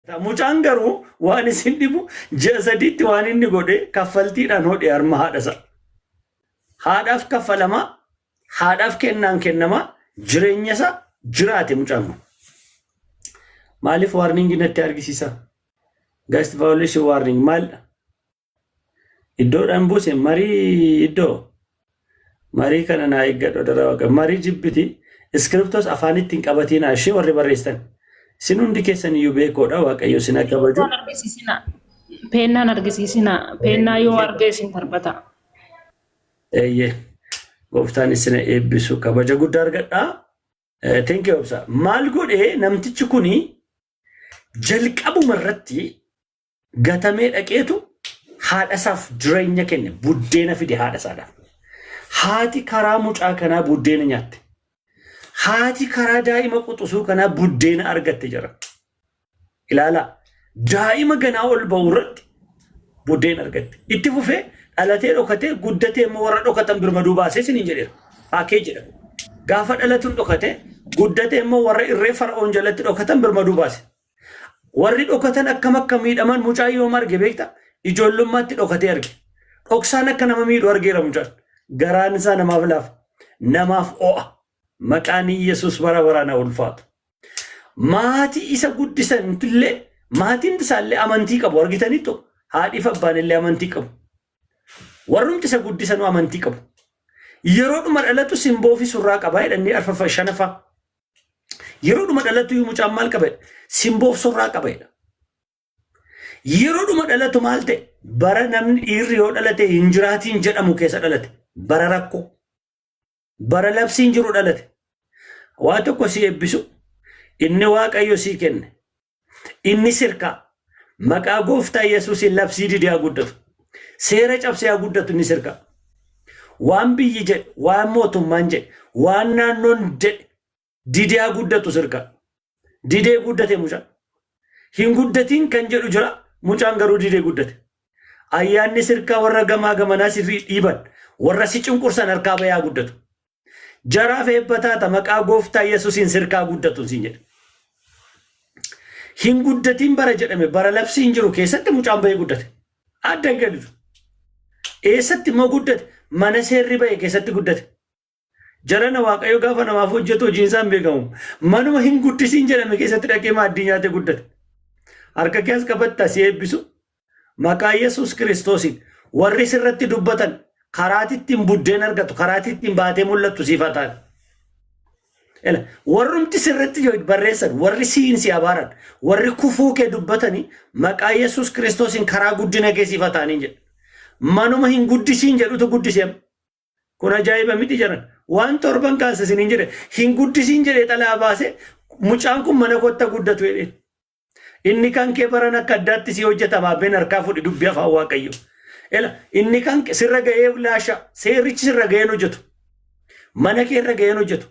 Mucaan garuu waan isin dhibu ji'a sadiitti waan inni godhe kaffaltiidhaan hodhe harma haadhasa. Haadhaaf kaffalama, haadhaaf kennaan kennama, jireenya isaa jiraate mucaan kun. Maaliif warningi natti argisiisa? Gast violation warning maal? Iddoodhaan buuse marii iddoo. Marii kana naa eeggadhu dara marii jibbiti iskriptos afaanitti hin qabatiin ashee warri barreessan. Sin hundi keessan iyyuu beekoodha waaqayyo sin akka baju. Pennaan argisiisina. Pennaa yoo argee sin darbata. Eeyyee. Gooftaan isin eebbisu kabaja guddaa argadhaa. Thank you obsa. Maal godhee namtichi kuni jalqabuma irratti gatamee dhaqeetu haadhasaaf jireenya kenne buddeena fide haadhasaadhaaf. Haati karaa mucaa kanaa buddeena nyaatte. Haati karaa daa'ima quxisuu kanaa buddeena argatte jira. Ilaala daa'ima ganaa ol ba'u irratti buddeena argatte. Itti fufee dhalatee dhokatee guddatee immoo warra dhokatan birmaduu baasee siniin jedheera. Haakee jedhama. Gaafa dhalatuun dhokatee guddatee immoo warra irree fara'oon jalatti dhokatan birmaduu baase. Warri dhokatan akkam akka miidhaman mucaa yoo marge beekta ijoollummaatti dhokatee arge. Dhoksaan akka nama miidhu argeera mucaan. Garaan isaa namaaf laafa. Namaaf o'a. Maqaan Yesuus bara baraan ulfaatu. Maatii isa guddisan illee maatiin isaallee amantii qabu argitaniittu haadhiif abbaan illee amantii qabu. Warrumti isa guddisan amantii qabu. Yeroodhuma dhalatu simboo fi surraa qabaa jedhanii arfafa shanaffaa. Yeroodhuma dhalatu mucaan maal qaba? Simboo fi surraa qaba jedha. Yeroodhuma dhalatu maal ta'e? Bara namni dhiirri yoo dhalate hin jiraatiin jedhamu keessa dhalate. Bara rakkoo. Bara labsiin jiru dhalate. Waa tokko si eebbisu. Inni waaqayyo sii kenne. Inni sirkaa. Maqaa gooftaa Yesuusin labsii didee haa guddatu. Seera cabsee haa guddatu inni sirkaa. Waan biyyi jedhe, waan mootummaan jedhe, waan naannoon jedhe didee haa guddatu sirkaa. Didee guddate mucaan. Hin guddatiin kan jedhu jira. Mucaan garuu didee guddate. Ayyaanni sirkaa warra gamaa gamanaa sirrii dhiiban. Warra si cunqursan harkaa bahee haa guddatu. Jaraaf eebbataata maqaa gooftaa Yesuusin sirkaa guddatu siin jedhe. Hin guddatiin bara jedhame bara labsiin jiru keessatti mucaan bahee guddate. Adda gadu. Eessatti immoo guddate? Mana seerri bahee keessatti guddate. Jarana waaqayyo gaafa namaaf hojjetu hojiin isaan beekamu. Manuma hin guddisiin jedhame keessatti dhaqee maaddii nyaate guddate. Harka kees qabattaa si eebbisu. Maqaa Yesuus Kiristoosiin warri sirratti dubbatan karaatittiin buddeen argatu karaatittiin baatee mul'attu siifataan. Warrumti sirratti barreessan warri siin si abaaran warri kufuu kee dubbatanii maqaa Yesuus Kiristoosiin karaa guddina kee siifataanii jedha. Manuma hin guddisiin jedhutu guddiseem. Kun ajaa'iba miti jiran. Waan torban kaasa isiniin jedhe hin guddisiin jedhee xalaa baase mucaan kun mana kotta guddatu jedhee. Inni kan kee baran akka addaatti si hojjetama abbeen harkaa fudhi dubbii afaan waaqayyo. Inni kan sirra ga'ee laasha seerichi sirra ga'een hojjetu. Mana kee irra ga'een hojjetu.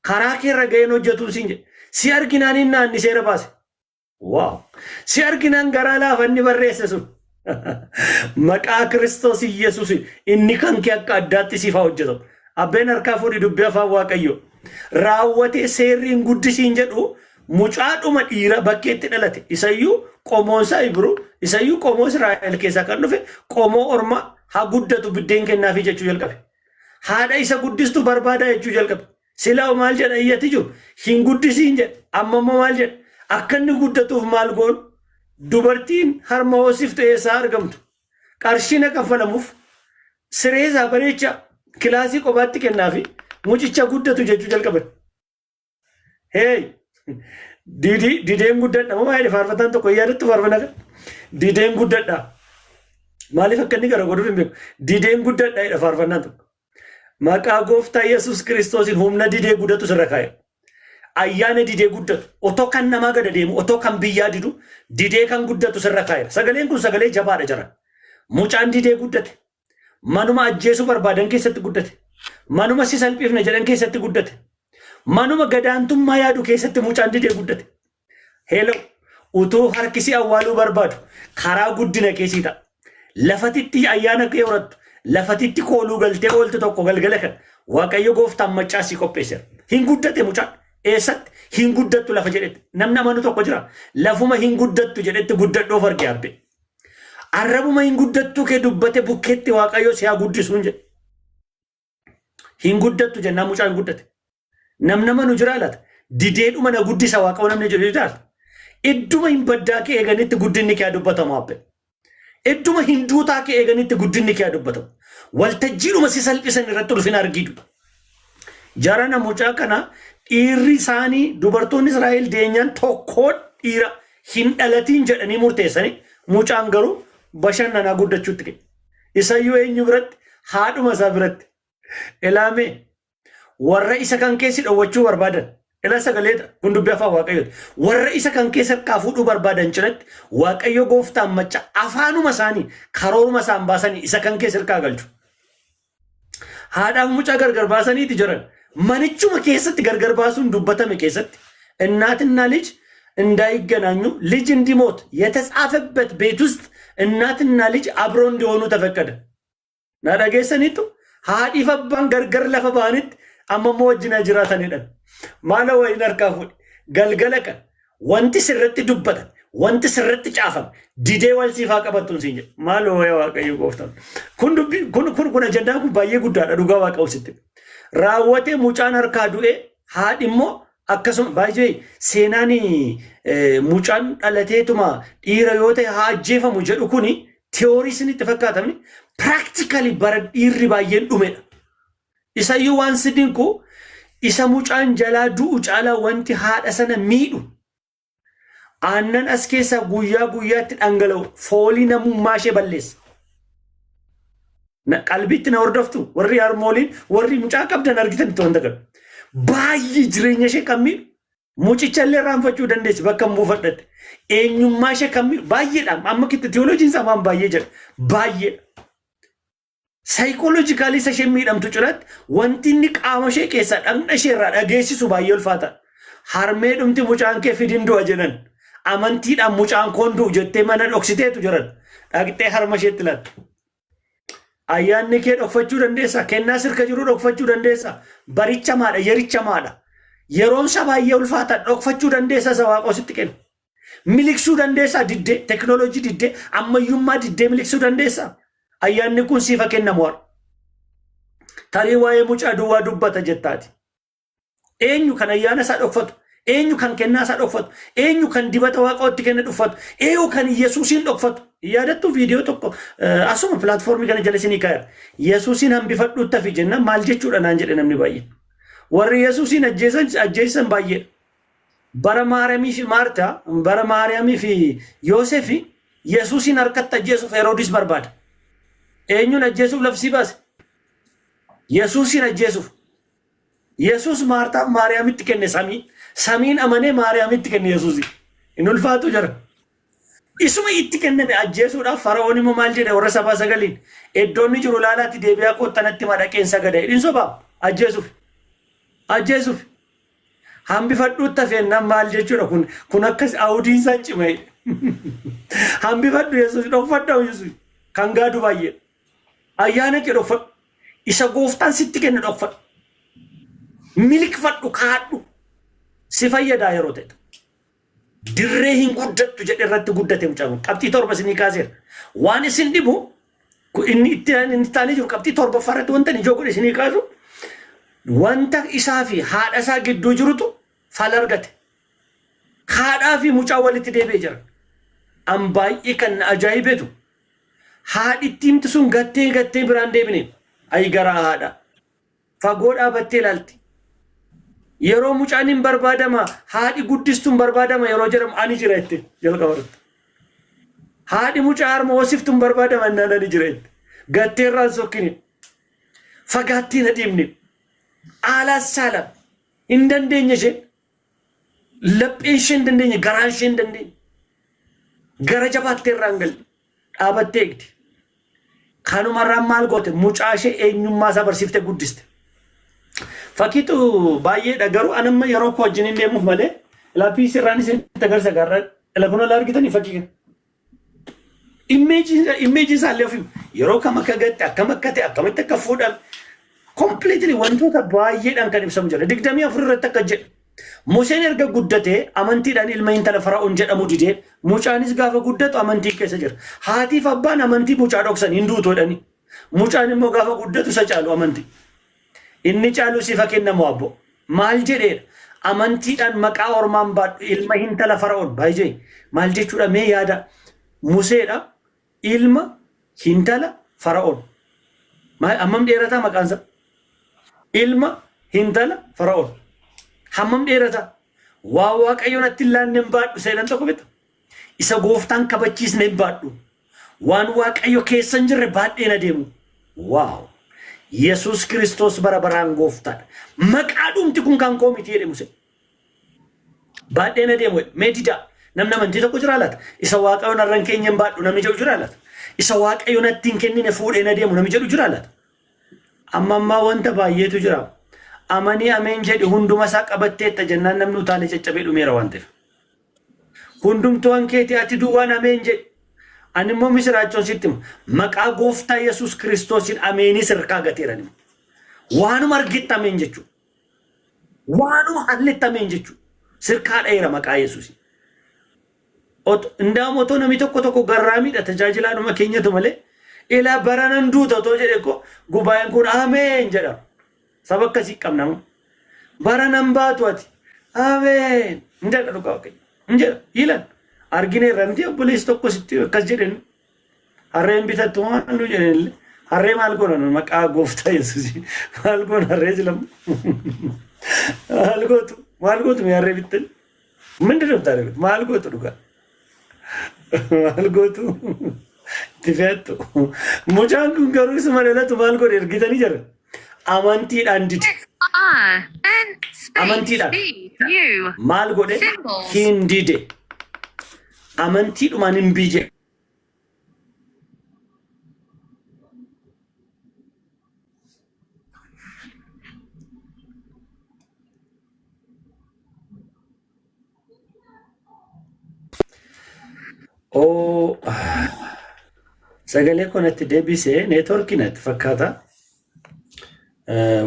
Karaa kee irra ga'een hojjetu siin jedhe. Si arginaan inni naanni seera baase. Waaw! Si arginaan garaa laafanni barreesse sun. Maqaa Kiristoos Yesuus inni kan kee akka addaatti siif haa hojjetamu. Abbeen harkaa fudhi dubbii afaan waaqayyo. Raawwatee seerri hin guddisiin jedhu mucaadhuma dhiira bakkeetti dhalate. Isayyuu qomoonsaa Ibru, isayyuu qomoo Israa'el keessaa kan dhufe qomoo ormaa haa guddatu biddeen kennaafi jechuu jalqabe. Haadha isa guddistu barbaada jechuu jalqabe. Silaa maal jedha iyyatti jiru hin guddisiin jedha. Ammammoo maal jedha akka inni guddatuuf maal goonu dubartiin harma hoosiftu eessaa argamtu. Qarshiina kaffalamuuf siree isaa bareecha kilaasii kophaatti kennaafi mucicha guddatu jechuu jalqabe. Hey! Dideen guddadha. Moo maayidha faarfataan tokko yaadatti faarfannaa dideen guddadha. Maaliif akka inni gara godhuuf hin beeku. Dideen guddadha jedha faarfannaan tokko. Maqaa gooftaa Yesuus Kiristoosiin humna didee guddatu sirra kaa'e. Ayyaana didee guddatu. Otoo kan namaa gada deemu, otoo kan biyyaa didu, didee kan guddatu sirra kaa'e. Sagaleen kun sagalee jabaadha jira. Mucaan didee guddate. Manuma ajjeesuu barbaadan keessatti guddate. Manuma si salphiifne jedhan keessatti guddate. Manuma gadaantummaa yaadu keessatti mucaan didee guddate. Heelo utuu harkisi awwaaluu barbaadu karaa guddina keessii ta'a. Lafatitti ayyaana kee horattu. Lafatitti kooluu galtee ooltu tokko galgala kan waaqayyo gooftaan maccaasii qopheesseera. Hin guddate mucaan eessatti hin guddattu lafa jedhetti namni amanu tokko jira lafuma hin guddattu jedhetti guddadhoof arge abbe arrabuma hin guddattu kee dubbate bukkeetti waaqayyo si haa guddisuun jedhe hin guddattu jennaan mucaa hin guddate namni amanu jira laata dideedhuma na guddisa waaqayyo namni jedhu jiraata idduma hin baddaa kee eeganitti guddinni kee dubbatamu abbe idduma hin duutaa kee eeganitti guddinni kee dubbatamu waltajjiidhuma si salphisan irratti dhufin argidu jarana mucaa kana dhiirri isaanii dubartoonni Israa'el deenyaan tokkoon dhiira hin dhalatiin jedhanii murteessanii mucaan garuu bashannanaa guddachuutti ka'e. Isayyuu eenyu biratti haadhuma isaa biratti ilaame warra isa kan keessi dhowwachuu barbaadan ila sagaleeta kun dubbii afaan waaqayyooti warra isa kan keessa harkaa fuudhuu barbaadan cinatti waaqayyo gooftaan macha afaanuma isaanii karooruma isaan baasanii isa kan keessa harkaa galchu. Haadhaaf mucaa gargar baasaniiti jiran. Manichuma keessatti gargar baasuን ዱበተም keessatti እናትና ልጅ እንዳይገናኙ ልጅ እንዲሞት የተጻፈበት ቤት ውስጥ እናትና ልጅ አብሮ እንዲሆኑ ተፈቀደ ናዳገሰኒቱ ሃዲ ፈባን ገርገር ለፈባንት አመሞ ወጅና ጅራተን ማለ ወይ ነርካፉ ገልገለከ ወንቲ ስረት ዱበተ ወንቲ ስረት ጫፈም ዲዴ ወልሲፋ ቀበቱን ሲንጀ ማለ ወይ ዋቀዩ ጎፍታ ኩን አጀንዳኩ ባየ ጉዳዳ ዱጋ ዋቀው ሲት raawwate mucaan harkaa du'e haadhimmoo akkasuma baay'ee seenaan mucaan dhalateetuma dhiira yoo ta'e haa ajjeefamu jedhu kuni teoorii isinitti fakkaatamni practically bara dhiirri baay'een dhumedha. Isayyuu waan sidinku isa mucaan jalaa du'u caalaa wanti haadha sana miidhu aannan as keessa guyyaa guyyaatti dhangala'u foolii namummaa ishee balleessa. qalbitti na hordoftu warri harmooliin warri mucaa qabdan argitan itti wanta qabu baay'ee jireenya ishee kammi mucicha illee raanfachuu dandeessi bakka buufadhatte eenyummaa ishee kammi baay'eedha amma kitti teolojiin samaan baay'ee jedha baay'ee saayikooloojikaalii isa ishee miidhamtu cinaatti wanti inni qaama ishee keessaa dhagna ishee irraa dhageessisu baay'ee ulfaata harmee dhumti mucaan kee fidin du'a jedhan amantiidhaan mucaan koon du'u jettee mana dhoksiteetu jiran dhaqxee harma isheetti laattu. Ayyaanni kee dhokfachuu dandeessa kennaa sirka jiru dhokfachuu dandeessa baricha maadha yericha maadha yeroon isaa baay'ee ulfaata dhokfachuu dandeessa isa waaqoo sitti kennu miliksuu dandeessa diddee teknooloojii diddee ammayyummaa diddee miliksuu dandeessa ayyaanni kun siifa kennamu warra tarii waa'ee mucaa duwwaa dubbata jettaati eenyu kan ayyaana isaa dhokfatu eenyu kan kennaa isaa dhokfatu eenyu kan dibata waaqootti kenna dhokfatu eenyu kan yesuusiin dhokfatu yaadatu viidiyoo tokko asuma pilaatfoormii kana jala isinii kaa'eera yesuusiin hambifadhuutti hafi jenna maal jechuudha naan jedhe namni baay'ee warri yesuusiin ajjeessan baay'ee bara maariyaamii fi maartaa bara maariyaamii fi yoosefi yesuusiin harkatti ajjeesuuf heroodis barbaada eenyuun ajjeesuuf labsii baase yesuusiin ajjeesuuf yesuus maartaaf maariyaamitti kenne samiin amanee maariyaamitti kenne yesuusi in ulfaatu jira isuma itti kenname ajjeesuudhaaf fara'oon immoo maal jedhe warra sabaa sagaliin eddoonni jiru laalaatti deebi'aa koottanatti madaqeen sagada hidhin sobaa ajjeesuuf hambifadhuutti hafeennaan maal jechuudha kun akkas awudiinsaan cimee hambifadhu yesuus dhokfadhu yesuus kan gaadu baay'ee ayyaana kee dhokfadhu isa gooftaan sitti kenne dhokfadhu milikfadhu kaadhu si fayyadaa yeroo ta'e dirree hin guddattu jedhe irratti guddate mucaan qabxii torba isinii kaaseera waan isin dhibu inni itti taanee jiru qabxii torba farratti wanta ijoo godhe isinii kaasu wanta isaa fi haadha isaa gidduu jirutu fala argate haadhaa fi mucaa walitti deebi'ee jira an baay'ee kan ajaa'ibetu haadhitti himti sun gattee biraan deebine ayi garaa haadha fagoo dhaabattee ilaalti yeroo mucaan hin barbaadama haadhi guddistuun barbaadama yeroo jedhamu ani jira itti jalqabarratti haadhi mucaa harma hoosiftuun barbaadama innaan ani jira itti gatteerraan sokkini fagaattiin adiimni aalaas saala hin dandeenye ishee lapheen ishee hin dandeenye garaan ishee hin dandeenye gara jabaatteerraan galte dhaabattee eegdi kanumarraan maal goote mucaa ishee eenyummaa isaa barsiiftee guddiste. Fakitu baay'eedha garuu anamma yeroo koo wajjin hin deemuuf malee laphii sirraan isinitti agarsiisa garra lafa nola argitanii fakkii kana. Immeejii isaallee ofiif yeroo kam akka gatte akkam akka ta'e akkamitti akka fuudhame completely wantoota baay'eedhaan kan ibsamu jira 24 irratti akka jedhe Museen erga guddatee amantiidhaan ilma intala Fara'oon jedhamu didee mucaanis gaafa guddatu amantii keessa jira. Haatiif abbaan amantii mucaa dhoksan hin duutoodhani. Mucaan immoo gaafa guddatu isa caalu amantii. Inni caalu sifa kennamu abbo. Maal jedheedha? Amantiidhaan maqaa ormaan baadhu ilma intala Fara'oon baay'ee maal jechuudha mee yaada Museedha ilma intala Fara'oon. Hammam dheerataa maqaansa? Ilma intala Fara'oon. Hammam dheerataa? Waa waaqayyoon atti illaan hin baadhu seelan tokko bitta. Isa gooftaan kabachiisne hin baadhu. Waan waaqayyo keessa hin jirre baadheen adeemu. Waaw! Yesus Kiristoos bara baraan gooftaadha. Maqaa dhumti kun kan koo miti jedhe Musee. Baadheen adeemu meedida namni amantii tokko jira laata? Isa waaqayyoon har'an keenya hin baadhu namni jedhu jira laata? Isa waaqayyoon atti hin kennine fuudheen adeemu namni jedhu jira laata? Amma wanta baay'eetu jira. Amanii ameen jedhi hunduma isaa qabatteetta jennaan namni utaalee caccabee dhumeera waan ta'eef. Hundumtuu hankeetii ati duwwaan ameen jedhi. Ani immoo misiraachoon sitti maqaa gooftaa Yesus Kiristoosiin ameenii sirkaa gateerani. Waanuma argitti ameen jechuudha. Waanuma hallitti ameen jechuudha. Sirkaa dheera maqaa Yesuusi. Indaam otoo namni tokko garraamiidha tajaajilaanuma keenyatu malee ilaa baranan duuta otoo jedhe ko gubaa'een kun ameen jedhama. Saba akkasii qabnamu. Baranan baatu ati ameen hin jedha dhugaa waaqayyo. Hin jedha hiilan. Argine irratti obboleessi tokko sitti akkas jedhan harreen bitattu waan nu jedhanillee harree maal godhan maqaa gooftaa Yesuusii maal godhan harree jilamu maal gootu mi harree bittan ምንድን ነው የምታደርጉት? ማል ጎጡ ዱጋ ማል ጎጡ ቲፈቱ ሙጃን ኩን ገሩ ስመለለቱ ማል ጎድ እርግተን ይጀር አማንቲዳን ዲድ አማንቲዳን ማል ጎደ ሂንዲዴ amantiidhumaan hin biije. Sagalee kanatti deebisee neetworkii natti fakkaata.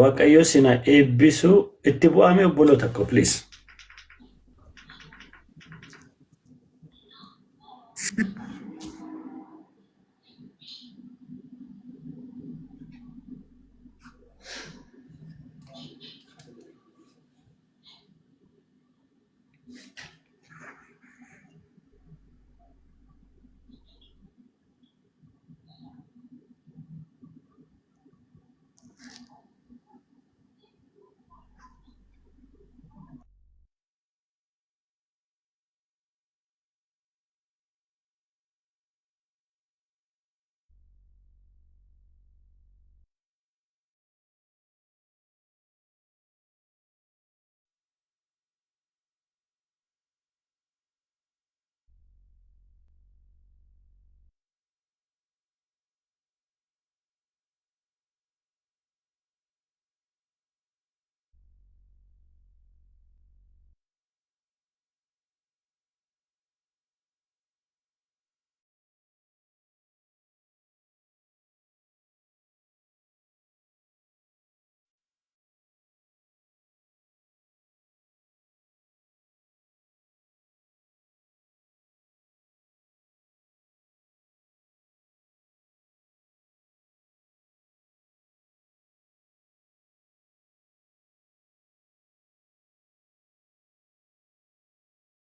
Waaqayyo sina eebbisu itti bu'aame obboloota ko please.